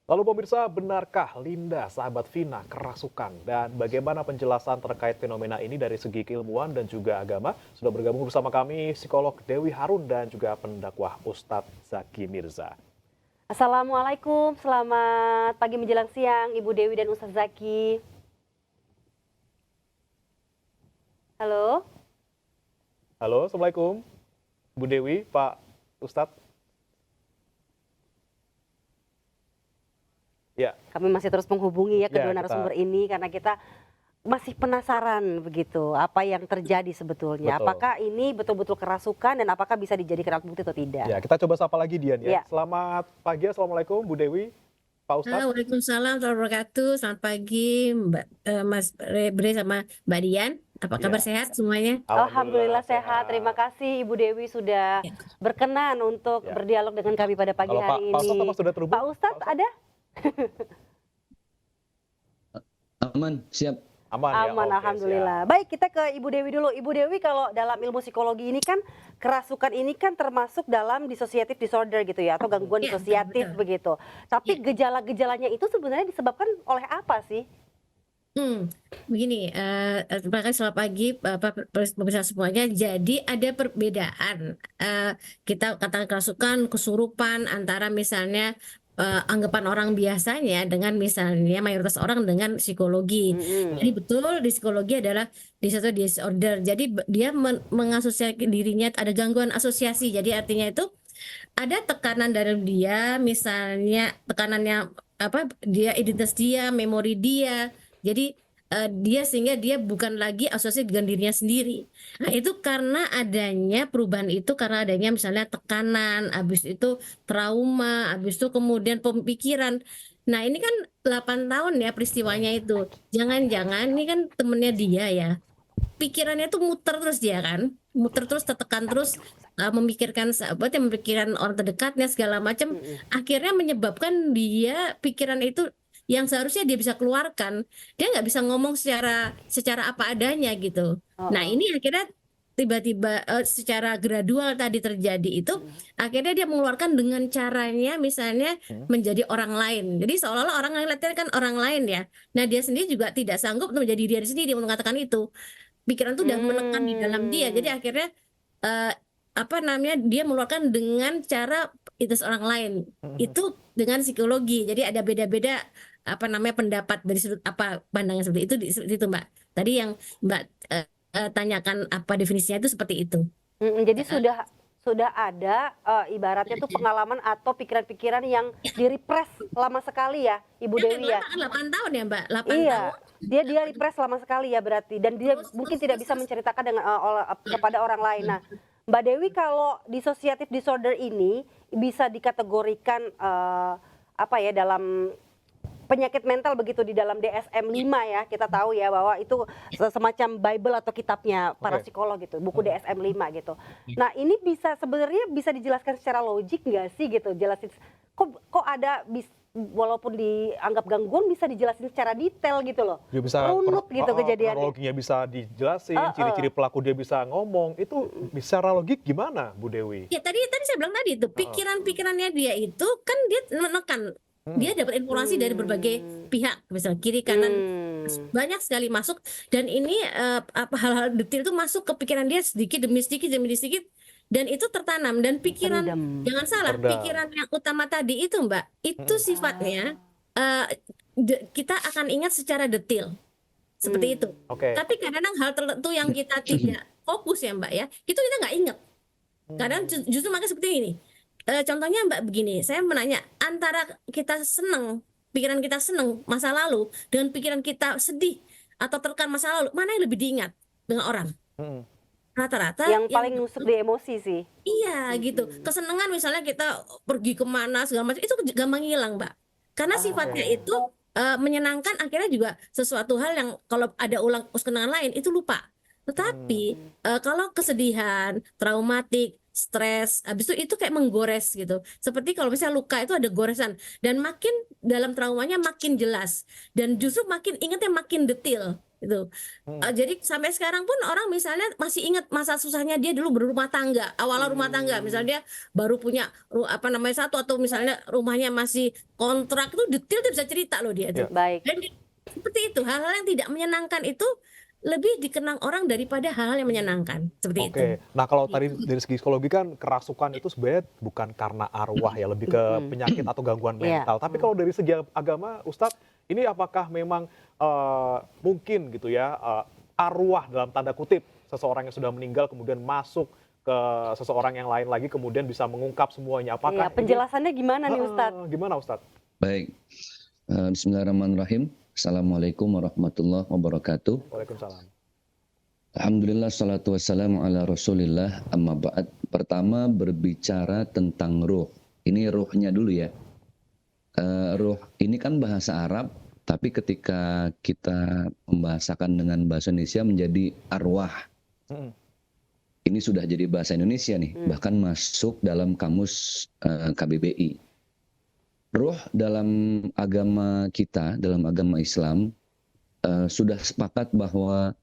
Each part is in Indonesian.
Lalu pemirsa, benarkah Linda, sahabat Vina, kerasukan? Dan bagaimana penjelasan terkait fenomena ini dari segi keilmuan dan juga agama? Sudah bergabung bersama kami psikolog Dewi Harun dan juga pendakwah Ustadz Zaki Mirza. Assalamualaikum, selamat pagi menjelang siang Ibu Dewi dan Ustadz Zaki. Halo, Halo, Assalamualaikum. Bu Dewi, Pak Ustadz. Ya, kami masih terus menghubungi ya kedua ya kita narasumber ini karena kita masih penasaran begitu apa yang terjadi sebetulnya. betul. Apakah ini betul-betul kerasukan dan apakah bisa dijadikan alat bukti atau tidak? Ya, kita coba sapa lagi Dian ya. Ya, Selamat pagi, Assalamualaikum Bu Dewi, Pak Ustadz. Waalaikumsalam warahmatullahi wabarakatuh. Selamat pagi Mas Bre sama Mbak Dian. Apa kabar, Ya, sehat semuanya? Alhamdulillah sehat. Terima kasih Ibu Dewi sudah Ya. berkenan untuk Ya. berdialog dengan kami pada pagi Kalau Pak, hari Pak Ustadz ini. apa sudah terhubung? Pak Ustadz ada? Aman, siap. Aman ya, Aman, oke, alhamdulillah. siap. Baik, kita ke Ibu Dewi dulu. Ibu Dewi, kalau dalam ilmu psikologi ini kan kerasukan ini kan termasuk dalam dissociative disorder gitu ya, atau gangguan Iya, disosiatif betul. begitu. Tapi Iya. gejala-gejalanya itu sebenarnya disebabkan oleh apa sih? Begini, terima kasih, selamat pagi pemirsa semuanya. Jadi ada perbedaan, kita katakan kerasukan, kesurupan antara misalnya anggapan orang biasanya dengan misalnya mayoritas orang dengan psikologi. Jadi betul di psikologi adalah dissociative disorder. Jadi dia mengasosiasikan dirinya ada gangguan asosiasi. Jadi artinya itu ada tekanan dari dia, misalnya tekanannya apa, dia identitas dia, memori dia. Jadi dia sehingga dia bukan lagi asosiasi dengan dirinya sendiri. Nah, itu karena adanya perubahan itu karena adanya misalnya tekanan, habis itu trauma, habis itu kemudian pemikiran. Nah, ini kan 8 tahun ya peristiwanya itu. Jangan-jangan ini kan temennya dia ya. Pikirannya tuh muter terus dia kan. Muter terus, tertekan terus, memikirkan sahabat, memikirkan orang terdekatnya segala macam. Akhirnya menyebabkan dia pikiran itu yang seharusnya dia bisa keluarkan, dia nggak bisa ngomong secara apa adanya gitu. Nah, ini akhirnya tiba-tiba secara gradual tadi terjadi itu, akhirnya dia mengeluarkan dengan caranya misalnya menjadi orang lain. Jadi seolah-olah orang lain kan orang lain ya. Nah, dia sendiri juga tidak sanggup untuk menjadi diri sendiri untuk mengatakan itu. Pikiran itu udah menekan di dalam dia. Jadi akhirnya apa namanya, dia mengeluarkan dengan cara itu orang lain. Itu dengan psikologi. Jadi ada beda-beda apa namanya pendapat dari sudut apa pandangan seperti itu di situ, Mbak. Tadi yang Mbak tanyakan apa definisinya itu seperti itu. Jadi sudah ada ibaratnya tuh pengalaman atau pikiran-pikiran yang direpress lama sekali ya, Ibu Dewi ya. 8 tahun ya, Mbak. 8 Iya, tahun. dia repress lama sekali ya berarti, dan dia mungkin tidak bisa menceritakan dengan kepada orang lain. Nah, Mbak Dewi, kalau dissociative disorder ini bisa dikategorikan apa ya, dalam penyakit mental begitu di dalam DSM-5 ya, kita tahu ya bahwa itu semacam Bible atau kitabnya para Oke. psikolog gitu, buku DSM-5 gitu. Nah, ini sebenarnya bisa dijelaskan secara logik nggak sih gitu, jelasin kok ada walaupun dianggap gangguan bisa dijelasin secara detail gitu loh, Dia bisa runut gitu kejadiannya. kronologinya bisa dijelasin, ciri-ciri pelaku dia bisa ngomong. Itu secara logik gimana, Bu Dewi? Ya tadi saya bilang tadi itu pikiran-pikirannya dia itu kan dia menekan. Dia dapat informasi dari berbagai pihak, misalnya kiri kanan, banyak sekali masuk, dan ini apa hal-hal detail itu masuk ke pikiran dia sedikit demi sedikit demi sedikit, dan itu tertanam. Dan pikiran, Terendam. jangan salah, Terendam. pikiran yang utama tadi itu, Mbak, itu sifatnya kita akan ingat secara detail seperti itu. Oke. Tapi kadang-kadang hal tertentu yang kita tidak fokus ya, Mbak ya, itu kita nggak ingat. Kadang justru makanya seperti ini. Contohnya Mbak begini, saya menanya, antara kita seneng, pikiran kita seneng masa lalu dengan pikiran kita sedih atau tertekan masa lalu, mana yang lebih diingat dengan orang? Rata-rata Yang paling nusuk di emosi sih. iya gitu. Kesenangan misalnya kita pergi kemana segala macam itu gampang hilang, Mbak. Karena sifatnya itu menyenangkan, akhirnya juga sesuatu hal yang kalau ada ulang kenangan lain itu lupa. Tetapi kalau kesedihan, traumatik, stres, habis itu kayak menggores gitu. Seperti kalau misalnya luka itu ada goresan, dan makin dalam traumanya makin jelas, dan justru makin ingatnya makin detail. Itu. Hmm. Jadi sampai sekarang pun orang misalnya masih ingat masa susahnya dia dulu berumah tangga, awal rumah tangga, misalnya dia baru punya apa namanya satu atau misalnya rumahnya masih kontrak itu detail dia bisa cerita loh dia Ya. tuh. Baik. Dan seperti itu hal-hal yang tidak menyenangkan itu lebih dikenang orang daripada hal-hal yang menyenangkan seperti itu. Oke, nah kalau tadi dari segi psikologi kan kerasukan itu sebenarnya bukan karena arwah ya, lebih ke penyakit atau gangguan Iya. mental. Tapi kalau dari segi agama, Ustadz, ini apakah memang mungkin gitu ya arwah dalam tanda kutip seseorang yang sudah meninggal kemudian masuk ke seseorang yang lain lagi kemudian bisa mengungkap semuanya? Iya, Apakah ini penjelasannya gimana nih Ustadz? gimana Ustadz? Baik. Bismillahirrahmanirrahim. Assalamualaikum warahmatullahi wabarakatuh. Waalaikumsalam. Alhamdulillah, salatu wassalamu ala rasulillah, amma ba'd. Pertama berbicara tentang ruh. Ini ruhnya dulu ya. Ruh ini kan bahasa Arab, tapi ketika kita membahasakan dengan bahasa Indonesia menjadi arwah. Mm-mm. Ini sudah jadi bahasa Indonesia nih, bahkan masuk dalam kamus KBBI. Ruh dalam agama kita, dalam agama Islam, sudah sepakat bahwa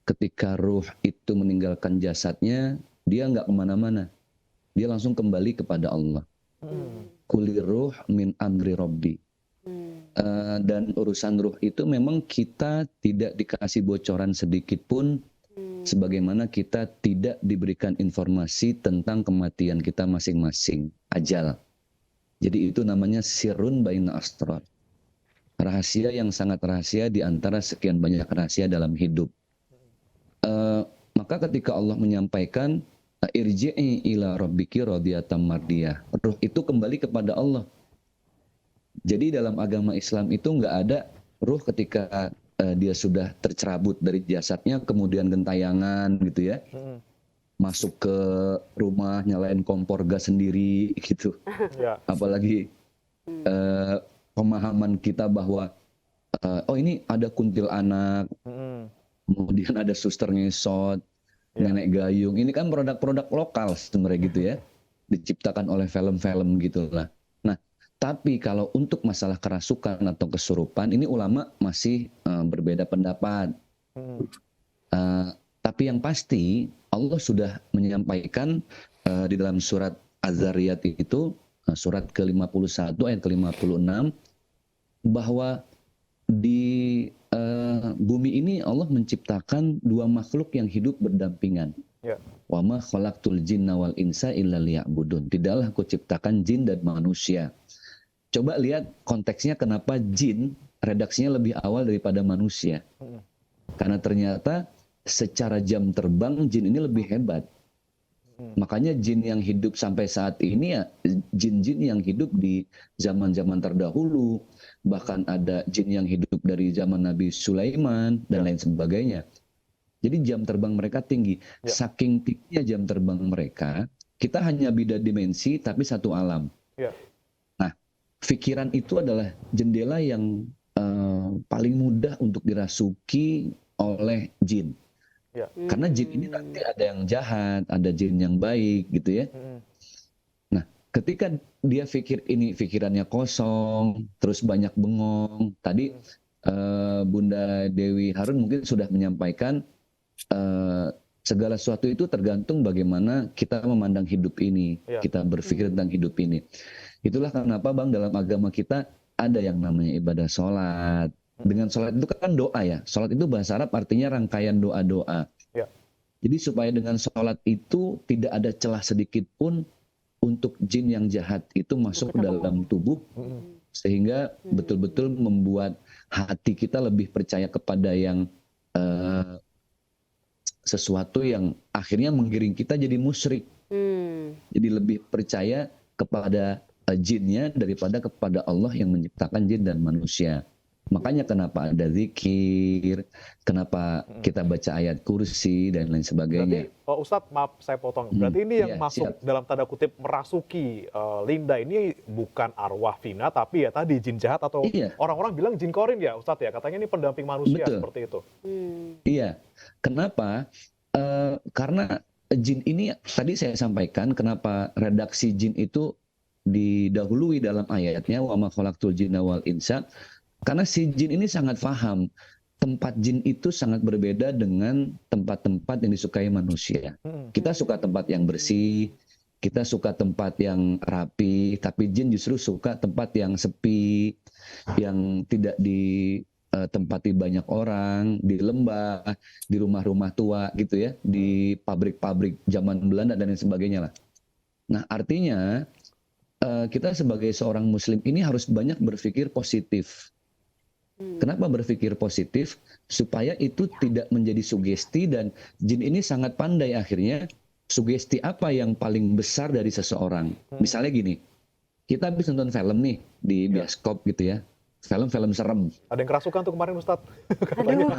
ketika ruh itu meninggalkan jasadnya, dia nggak kemana-mana. Dia langsung kembali kepada Allah. Kulir ruh min amri Rabbi. Dan urusan ruh itu memang kita tidak dikasih bocoran sedikit pun, sebagaimana kita tidak diberikan informasi tentang kematian kita masing-masing, ajal. Jadi itu namanya sirrun baina asrar. Rahasia yang sangat rahasia di antara sekian banyak rahasia dalam hidup. Maka ketika Allah menyampaikan irji'i ila rabbiki radiyatan mardiyah, ruh itu kembali kepada Allah. Jadi dalam agama Islam itu nggak ada ruh ketika dia sudah tercerabut dari jasadnya kemudian gentayangan gitu ya, masuk ke rumah nyalain kompor gas sendiri gitu. Ya. Apalagi pemahaman kita bahwa oh ini ada kuntilanak, kemudian ada suster ngesot, nenek gayung. Ini kan produk-produk lokal sebenarnya gitu ya, diciptakan oleh film-film gitulah. Nah, tapi kalau untuk masalah kerasukan atau kesurupan, ini ulama masih berbeda pendapat. Tapi yang pasti Allah sudah menyampaikan di dalam surat Az-Zariyat itu, surat ke-51 ayat ke-56, bahwa di bumi ini Allah menciptakan dua makhluk yang hidup berdampingan. Ya. Wa ma khalaqtul jinna wal insa illa liya'budun. Tidaklah aku ciptakan jin dan manusia. Coba lihat konteksnya kenapa jin redaksinya lebih awal daripada manusia. Karena ternyata secara jam terbang jin ini lebih hebat. Makanya jin yang hidup sampai saat ini ya jin-jin yang hidup di zaman-zaman terdahulu, bahkan ada jin yang hidup dari zaman Nabi Sulaiman dan lain sebagainya. Jadi jam terbang mereka tinggi. Saking tingginya jam terbang mereka, kita hanya beda dimensi tapi satu alam. Ya. Nah, pikiran itu adalah jendela yang paling mudah untuk dirasuki oleh jin. Ya. Karena jin ini nanti ada yang jahat, ada jin yang baik gitu ya. Nah, ketika dia pikir ini pikirannya kosong, terus banyak bengong. Tadi Bunda Dewi Harun mungkin sudah menyampaikan segala sesuatu itu tergantung bagaimana kita memandang hidup ini, kita berpikir tentang hidup ini. Itulah kenapa Bang dalam agama kita ada yang namanya ibadah sholat. Dengan sholat itu kan doa ya. Sholat itu bahasa Arab artinya rangkaian doa-doa. Ya. Jadi supaya dengan sholat itu tidak ada celah sedikit pun untuk jin yang jahat itu masuk ke dalam tubuh. Sehingga betul-betul membuat hati kita lebih percaya kepada yang sesuatu yang akhirnya menggiring kita jadi musyrik. Jadi lebih percaya kepada jinnya daripada kepada Allah yang menciptakan jin dan manusia. Makanya kenapa ada zikir, kenapa kita baca ayat kursi dan lain sebagainya. Berarti Ustadz, maaf saya potong. Berarti ini yang masuk dalam tanda kutip merasuki Linda ini bukan arwah Vina, tapi ya tadi jin jahat atau orang-orang bilang jin korin ya Ustadz ya. Katanya ini pendamping manusia. Betul. Seperti itu. Iya. Kenapa? Karena jin ini tadi saya sampaikan kenapa redaksi jin itu didahului dalam ayatnya wa ma khalaqtul jinna wal insa. Karena si jin ini sangat paham tempat jin itu sangat berbeda dengan tempat-tempat yang disukai manusia. Kita suka tempat yang bersih, kita suka tempat yang rapi, tapi jin justru suka tempat yang sepi, yang tidak ditempati banyak orang, di lembah, di rumah-rumah tua gitu ya, di pabrik-pabrik zaman Belanda dan lain sebagainya lah. Nah, artinya kita sebagai seorang muslim ini harus banyak berpikir positif. Kenapa berpikir positif? Supaya itu tidak menjadi sugesti, dan jin ini sangat pandai akhirnya sugesti apa yang paling besar dari seseorang. Misalnya gini, kita habis nonton film nih di bioskop gitu ya, film-film serem. Ada yang kerasukan tuh kemarin Ustadz. Aduh,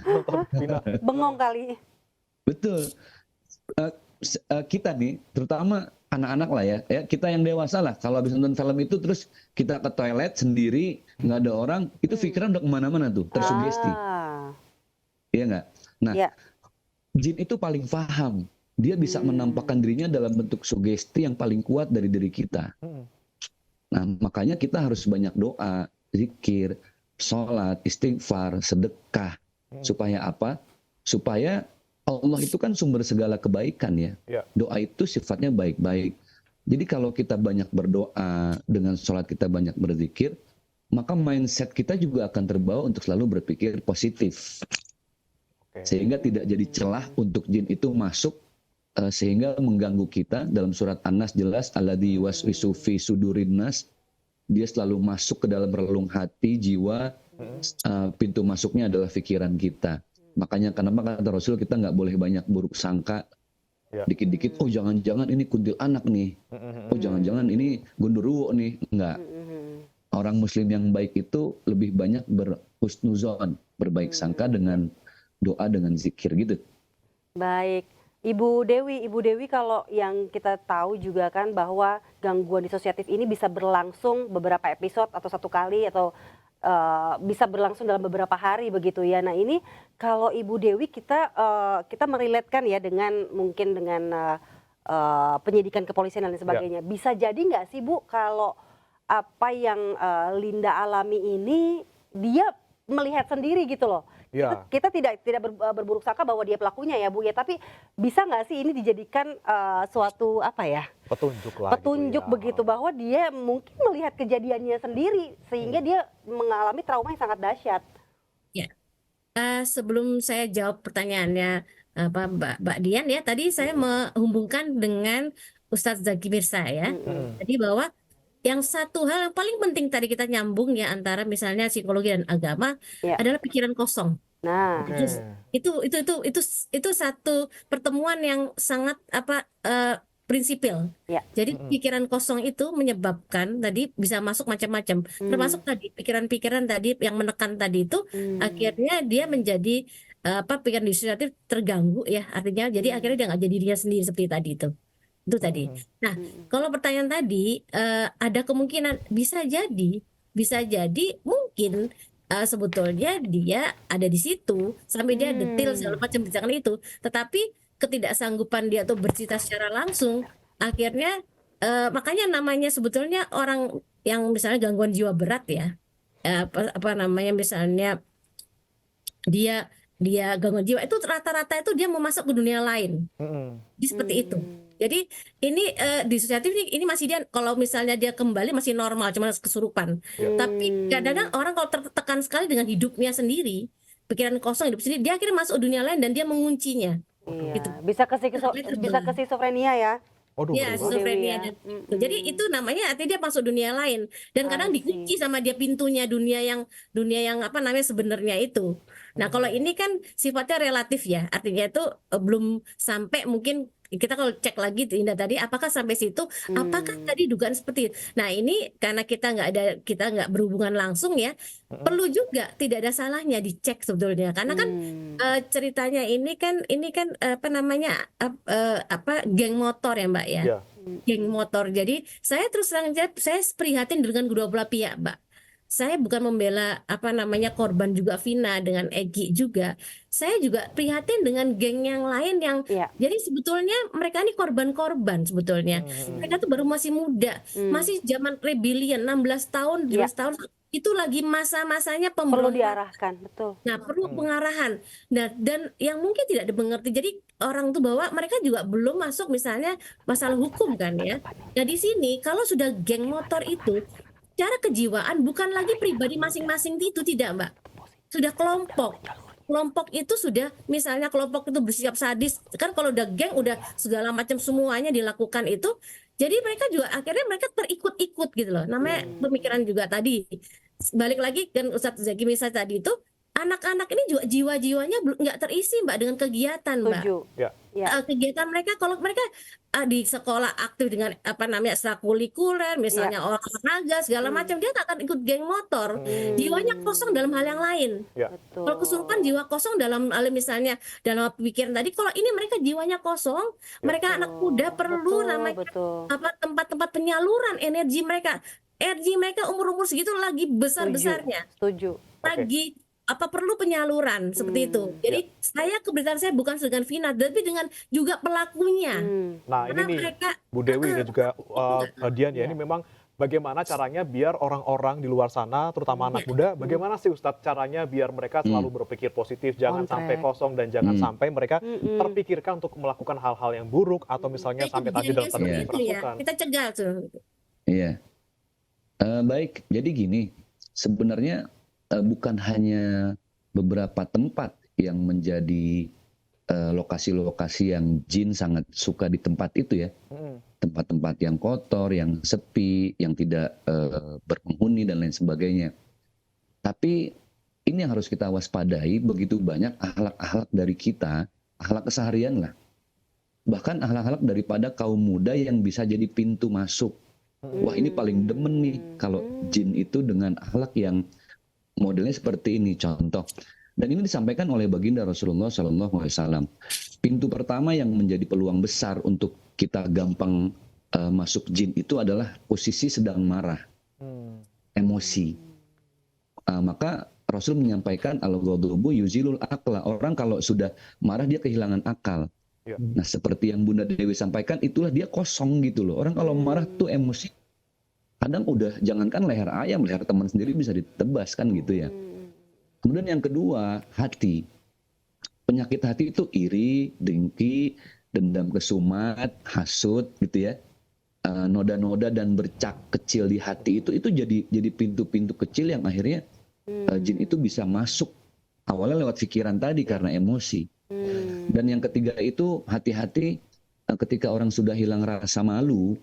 Nonton Vina. bengong kali. Betul. Kita nih, terutama anak-anak lah ya, kita yang dewasa lah, kalau habis nonton film itu terus kita ke toilet sendiri, nggak ada orang, itu pikiran udah kemana-mana tuh, tersugesti. Iya nggak? Nah, Ya. jin itu paling paham. Dia bisa menampakkan dirinya dalam bentuk sugesti yang paling kuat dari diri kita. Nah, makanya kita harus banyak doa, zikir, sholat, istighfar, sedekah. Supaya apa? Supaya Allah itu kan sumber segala kebaikan ya. Doa itu sifatnya baik-baik. Jadi kalau kita banyak berdoa, dengan sholat kita banyak berzikir, maka mindset kita juga akan terbawa untuk selalu berpikir positif. Sehingga tidak jadi celah untuk jin itu masuk, sehingga mengganggu kita. Dalam surat An-Nas jelas, alladzi yuwaswisu fi sudurin nas, dia selalu masuk ke dalam relung hati, jiwa, pintu masuknya adalah pikiran kita. Makanya kenapa kata Rasul kita nggak boleh banyak buruk sangka. Dikit-dikit, oh jangan-jangan ini kuntilanak nih, oh jangan-jangan ini gundurwo nih. Enggak. Orang muslim yang baik itu lebih banyak berhusnuzon, berbaik sangka dengan doa, dengan zikir gitu. Baik. Ibu Dewi kalau yang kita tahu juga kan bahwa gangguan disosiatif ini bisa berlangsung beberapa episode atau satu kali atau bisa berlangsung dalam beberapa hari begitu ya. Nah ini kalau Ibu Dewi kita meriletkan ya dengan mungkin dengan penyidikan kepolisian dan lain sebagainya. Bisa jadi nggak sih Bu kalau apa yang Linda alami ini dia melihat sendiri gitu loh. Kita tidak berburuk sangka bahwa dia pelakunya ya Bu ya, tapi bisa nggak sih ini dijadikan suatu apa ya? Petunjuk lah. Petunjuk gitu ya. begitu bahwa dia mungkin melihat kejadiannya sendiri sehingga dia mengalami trauma yang sangat dahsyat. Ya, sebelum saya jawab pertanyaannya Mbak Dian ya, tadi saya menghubungkan dengan Ustadz Zaki Mirsa ya. Jadi bahwa yang satu hal yang paling penting tadi kita nyambung ya antara misalnya psikologi dan agama adalah pikiran kosong. Nah, itu satu pertemuan yang sangat prinsipil. Jadi pikiran kosong itu menyebabkan tadi bisa masuk macam-macam. Termasuk tadi pikiran-pikiran tadi yang menekan tadi itu akhirnya dia menjadi pikiran disosiatif terganggu ya. Artinya jadi akhirnya dia nggak jadi dirinya sendiri seperti tadi itu. Itu tadi. Nah, kalau pertanyaan tadi ada kemungkinan bisa jadi mungkin sebetulnya dia ada di situ sampai dia detail segala macam bicara itu, tetapi ketidaksanggupan dia tuh bercerita secara langsung akhirnya makanya namanya sebetulnya orang yang misalnya gangguan jiwa berat ya apa namanya misalnya dia gangguan jiwa itu rata-rata itu dia mau masuk ke dunia lain. Seperti itu. Jadi ini disosiatif ini masih dia kalau misalnya dia kembali masih normal cuma kesurupan. Tapi kadang-kadang orang kalau tertekan sekali dengan hidupnya sendiri, pikiran kosong hidup sendiri, dia akhirnya masuk dunia lain dan dia menguncinya. iya. Gitu. Bisa ke skizofrenia ya. Ya, skizofrenia. Jadi itu namanya artinya dia masuk dunia lain dan kadang dikunci sama dia pintunya dunia yang apa namanya sebenarnya itu. Nah, kalau ini kan sifatnya relatif ya. Artinya itu belum sampai mungkin kita kalau cek lagi Indah tadi apakah sampai situ apakah tadi dugaan seperti itu. Nah, ini karena kita nggak berhubungan langsung ya. Perlu juga tidak ada salahnya dicek sebetulnya karena kan ceritanya ini kan apa namanya geng motor ya Mbak ya. Geng motor. Jadi saya terus terang aja saya prihatin dengan kedua belah pihak Mbak. Saya bukan membela apa namanya korban juga Vina dengan Egy juga. Saya juga prihatin dengan geng yang lain yang jadi sebetulnya mereka ini korban-korban sebetulnya. Mereka tuh baru masih muda, masih zaman rebellion 16 tahun, 17 tahun itu lagi masa-masanya Perlu pemberontakan. diarahkan, betul. Nah, perlu pengarahan. Nah, dan yang mungkin tidak dimengerti. Jadi orang tuh bahwa mereka juga belum masuk misalnya masalah hukum kan ya. Nah, di sini kalau sudah geng motor itu secara kejiwaan bukan lagi pribadi masing-masing itu tidak, Mbak. Sudah kelompok. Kelompok itu sudah misalnya kelompok itu bersikap sadis. Kan kalau udah geng udah segala macam semuanya dilakukan itu. Jadi mereka juga akhirnya mereka terikut-ikut gitu loh. Namanya pemikiran juga tadi. Balik lagi kan Ustadz Zaki misalnya tadi itu anak-anak ini juga jiwa-jiwanya nggak terisi Mbak dengan kegiatan Mbak. Setuju. Ya. Ya. Kegiatan mereka kalau mereka di sekolah aktif dengan apa namanya ekstrakurikuler misalnya olahraga segala macam dia nggak akan ikut geng motor. Jiwanya kosong dalam hal yang lain. Ya. Betul. Kalau kesurupan jiwa kosong dalam hal misalnya dalam pikiran tadi kalau ini mereka jiwanya kosong, mereka anak muda perlu Betul, namanya betul. apa tempat-tempat penyaluran energi mereka. Energi mereka umur-umur segitu lagi besar-besarnya. Setuju. Lagi apa perlu penyaluran seperti itu. Jadi saya keberatan saya bukan dengan Vina, tapi dengan juga pelakunya. Nah, Karena ini nih mereka Bu Dewi dan juga Dian ya, ini memang bagaimana caranya biar orang-orang di luar sana, terutama anak muda, bagaimana sih Ustadz caranya biar mereka selalu berpikir positif, jangan On sampai track. kosong dan jangan sampai mereka terpikirkan untuk melakukan hal-hal yang buruk atau misalnya sampai tadi dalam tanda kejadian kutip itu ya, kerasukan. kita cegah tuh. Iya. Baik, jadi gini, sebenarnya bukan hanya beberapa tempat yang menjadi lokasi-lokasi yang jin sangat suka di tempat itu ya. Tempat-tempat yang kotor, yang sepi, yang tidak berpenghuni dan lain sebagainya. Tapi ini yang harus kita waspadai, begitu banyak akhlak-akhlak dari kita, akhlak keseharian lah. Bahkan akhlak-akhlak daripada kaum muda yang bisa jadi pintu masuk. Wah, ini paling demen nih kalau jin itu dengan akhlak yang modelnya seperti ini, contoh. Dan ini disampaikan oleh baginda Rasulullah SAW. Pintu pertama yang menjadi peluang besar untuk kita gampang masuk jin itu adalah posisi sedang marah, emosi. Maka Rasul menyampaikan al-ghadabu yuzilul aqla. Orang kalau sudah marah dia kehilangan akal. Ya. Nah, seperti yang Bunda Dewi sampaikan, itulah dia kosong gitu loh. Orang kalau marah tuh emosi, kadang udah jangankan leher ayam, leher teman sendiri bisa ditebas kan gitu ya. Kemudian yang kedua, hati. Penyakit hati itu iri, dengki, dendam kesumat, hasut gitu ya. Noda-noda dan bercak kecil di hati itu jadi pintu-pintu kecil yang akhirnya jin itu bisa masuk. Awalnya lewat pikiran tadi karena emosi. Dan yang ketiga itu hati-hati ketika orang sudah hilang rasa malu,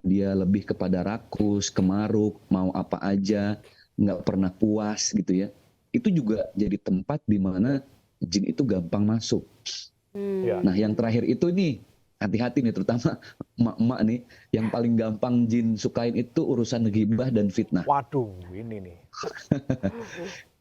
dia lebih kepada rakus, kemaruk, mau apa aja, nggak pernah puas gitu ya. Itu juga jadi tempat di mana jin itu gampang masuk. Ya. Nah, yang terakhir itu nih, hati-hati nih, terutama emak-emak nih, yang paling gampang jin sukain itu urusan ghibah dan fitnah. Waduh, ini nih.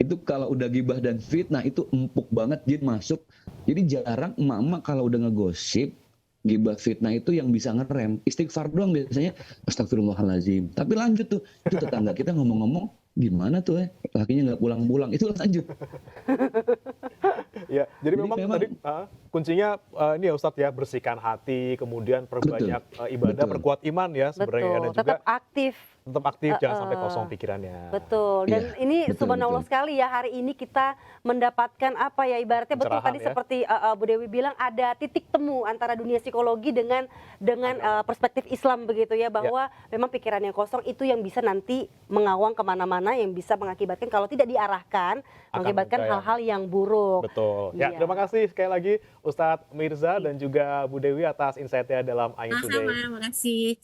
Itu kalau udah gibah dan fitnah itu empuk banget jin masuk. Jadi jarang emak-emak kalau udah ngegosip gibah fitnah itu yang bisa ngerem. Istighfar doang biasanya, astagfirullahaladzim. Tapi lanjut tuh, itu tetangga kita ngomong-ngomong, gimana tuh lakinya nggak pulang-pulang, itu lanjut. Ya, jadi Jadi memang tadi kuncinya ini ya Ustadz ya, bersihkan hati, kemudian perbanyak ibadah, Betul. perkuat iman ya sebenarnya ya, Betul. dan juga Tetap aktif. tetap aktif, jangan sampai kosong pikirannya. Betul. Dan Iya, ini betul, subhanallah betul. sekali ya, hari ini kita mendapatkan apa ya, ibaratnya betul Pencerahan tadi ya. seperti Bu Dewi bilang, ada titik temu antara dunia psikologi dengan perspektif Islam begitu ya, bahwa memang pikiran yang kosong itu yang bisa nanti mengawang kemana-mana, yang bisa mengakibatkan kalau tidak diarahkan, mengakibatkan menggaya. hal-hal yang buruk. Betul. Ya, Iya. terima kasih sekali lagi Ustadz Mirza dan juga Bu Dewi atas insight-nya dalam Ain Today. Sama-sama, makasih.